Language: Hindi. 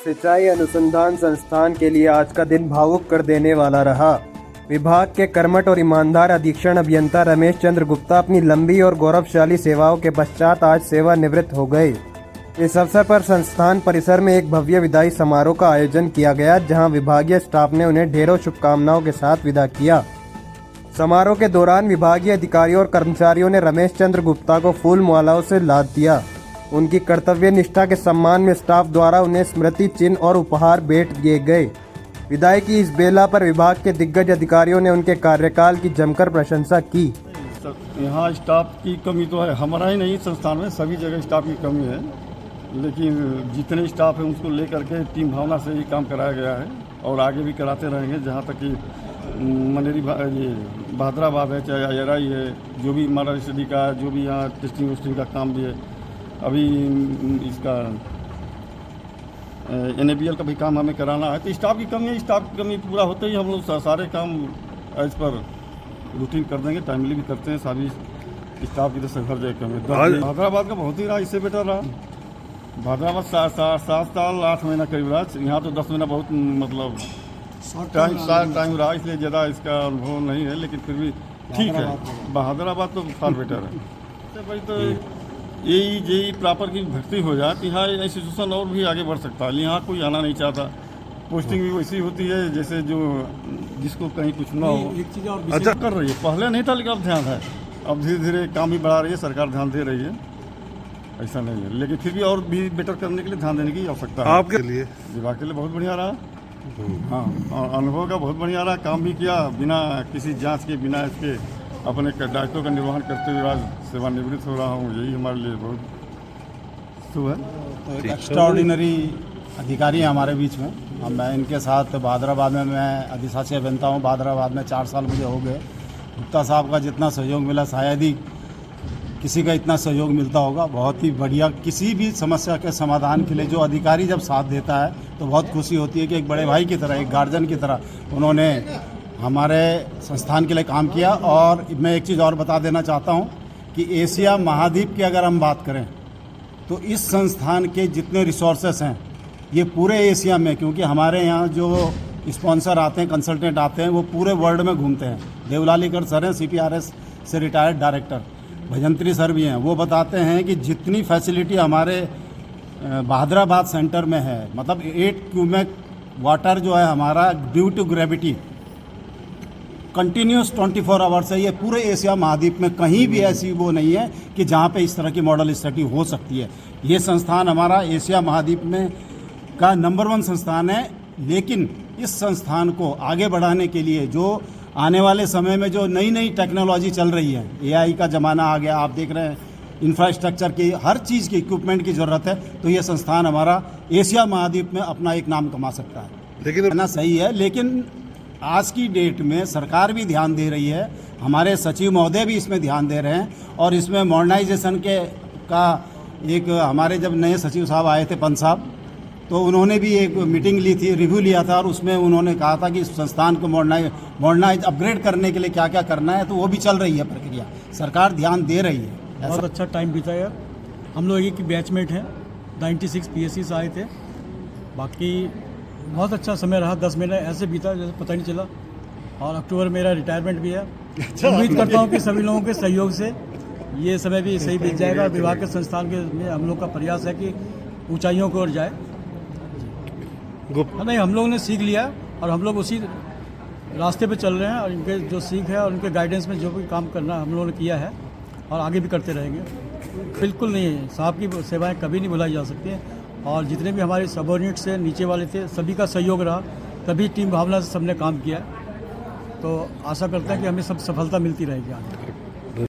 सिंचाई अनुसंधान संस्थान के लिए आज का दिन भावुक कर देने वाला रहा। विभाग के कर्मठ और ईमानदार अधीक्षण अभियंता रमेश चंद्र गुप्ता अपनी लंबी और गौरवशाली सेवाओं के पश्चात आज सेवानिवृत्त हो गए। इस अवसर पर संस्थान परिसर में एक भव्य विदाई समारोह का आयोजन किया गया, जहां विभागीय स्टाफ ने उन्हें ढेरों शुभकामनाओं के साथ विदा किया। समारोह के दौरान विभागीय अधिकारियों और कर्मचारियों ने रमेश चंद्र गुप्ता को फूल मालाओं से लाद दिया। उनकी कर्तव्य निष्ठा के सम्मान में स्टाफ द्वारा उन्हें स्मृति चिन्ह और उपहार भेंट किए गए। विदाई की इस बेला पर विभाग के दिग्गज अधिकारियों ने उनके कार्यकाल की जमकर प्रशंसा की। यहाँ स्टाफ की कमी तो है, हमारा ही नहीं, संस्थान में सभी जगह स्टाफ की कमी है, लेकिन जितने स्टाफ हैं उसको लेकर के टीम भावना से ही काम कराया गया है और आगे भी कराते रहेंगे। जहाँ तक कि मनेरी ये बहादुराबाद है, चाहे अजराई है, जो भी हमारा स्टडी का, जो भी यहाँ टेस्टिंग वेस्टिंग का काम भी है, अभी इसका NABL का भी काम हमें कराना है। तो स्टाफ की कमी है, स्टाफ की कमी पूरा होते ही हम लोग सारे काम एज पर रूटीन कर देंगे, टाइमली भी करते हैं। सारी स्टाफ की तो हर जगह कमी है। बहादुराबाद का बहुत ही रहा, इससे बेटर रहा। बहादुराबाद 7 साल 8 महीना करीब रहा, यहाँ तो 10 महीना बहुत मतलब टाइम रहा, इसलिए ज़्यादा इसका अनुभव नहीं है, लेकिन फिर भी ठीक है। बहादुराबाद तो फार बेटर है। भाई तो यही जेई प्रॉपर की भर्ती हो जाए तो यहाँ इंस्टीट्यूशन और भी आगे बढ़ सकता है। यहाँ कोई आना नहीं चाहता, पोस्टिंग भी वैसी होती है जैसे जो जिसको कहीं कुछ ना हो। एक चीज़ और अच्छा कर रही है, पहले नहीं था लेकिन अब ध्यान है, अब धीरे धीरे काम भी बढ़ा रही है, सरकार ध्यान दे रही है, ऐसा नहीं है। लेकिन फिर भी और भी बेटर करने के लिए ध्यान देने की आवश्यकता है। आपके लिए विभाग के लिए बहुत बढ़िया रहा। हाँ, अनुभव का बहुत बढ़िया रहा, काम भी किया बिना किसी जांच के, बिना इसके अपने दायित्वों का निर्वहन करते हुए आज सेवानिवृत्त हो रहा हूँ। यही हमारे लिए बहुत शुभ है। तो एक एक्स्ट्राऑर्डिनरी अधिकारी है हमारे बीच में। मैं इनके साथ बहादुराबाद में, मैं अधिशासी अभियंता हूँ, बहादुराबाद में 4 साल मुझे हो गए। गुप्ता साहब का जितना सहयोग मिला शायद ही किसी का इतना सहयोग मिलता होगा। बहुत ही बढ़िया, किसी भी समस्या के समाधान के लिए जो अधिकारी जब साथ देता है तो बहुत खुशी होती है कि एक बड़े भाई की तरह, एक गार्जियन की तरह उन्होंने हमारे संस्थान के लिए काम किया। और मैं एक चीज़ और बता देना चाहता हूँ कि एशिया महाद्वीप की अगर हम बात करें तो इस संस्थान के जितने रिसोर्सेस हैं ये पूरे एशिया में, क्योंकि हमारे यहाँ जो स्पॉन्सर आते हैं, कंसल्टेंट आते हैं, वो पूरे वर्ल्ड में घूमते हैं। देवलालीकर सर हैं, CPRS से रिटायर्ड डायरेक्टर, भजंत्री सर भी हैं, वो बताते हैं कि जितनी फैसिलिटी हमारे बहादुराबाद सेंटर में है, मतलब 8 क्यूमेक वाटर जो है हमारा due to gravity continuous 24 hours है। ये पूरे एशिया महाद्वीप में कहीं भी ऐसी वो नहीं है कि जहाँ पे इस तरह की मॉडल स्टडी हो सकती है। ये संस्थान हमारा एशिया महाद्वीप में का नंबर 1 संस्थान है। लेकिन इस संस्थान को आगे बढ़ाने के लिए जो आने वाले समय में जो नई नई टेक्नोलॉजी चल रही है, AI का ज़माना आ गया, आप देख रहे हैं, इंफ्रास्ट्रक्चर की हर चीज़ की इक्विपमेंट की ज़रूरत है, तो ये संस्थान हमारा एशिया महाद्वीप में अपना एक नाम कमा सकता है। लेकिन कहना सही है, लेकिन आज की डेट में सरकार भी ध्यान दे रही है, हमारे सचिव महोदय भी इसमें ध्यान दे रहे हैं। और इसमें मॉडर्नाइजेशन का एक हमारे जब नए सचिव साहब आए थे, पंत साहब, तो उन्होंने भी एक मीटिंग ली थी, रिव्यू लिया था, और उसमें उन्होंने कहा था कि इस संस्थान को मॉडर्नाइज अपग्रेड करने के लिए क्या क्या करना है, तो वो भी चल रही है प्रक्रिया, सरकार ध्यान दे रही है। बहुत अच्छा टाइम बीता यार, हम लोग एक ही बैचमेट हैं, 96 PSC से आए थे। बाकी बहुत अच्छा समय रहा, 10 महीने ऐसे बीता जैसे पता नहीं चला। और अक्टूबर मेरा रिटायरमेंट भी है। उम्मीद करता हूँ कि सभी लोगों के सहयोग से ये समय भी सही बीत जाएगा। विभाग के संस्थान के में हम लोग का प्रयास है कि ऊंचाइयों की ओर जाए। नहीं, हम लोगों ने सीख लिया और हम लोग उसी रास्ते पे चल रहे हैं, और इनके जो सीख है और उनके गाइडेंस में जो भी काम करना हम लोगों ने किया है और आगे भी करते रहेंगे। बिल्कुल नहीं, साहब की सेवाएं कभी नहीं भुलाई जा सकती हैं। और जितने भी हमारे सबऑर्डिनेट से नीचे वाले थे, सभी का सहयोग रहा, तभी टीम भावना से सबने काम किया। तो आशा करते हैं कि हमें सब सफलता मिलती रहेगी आगे।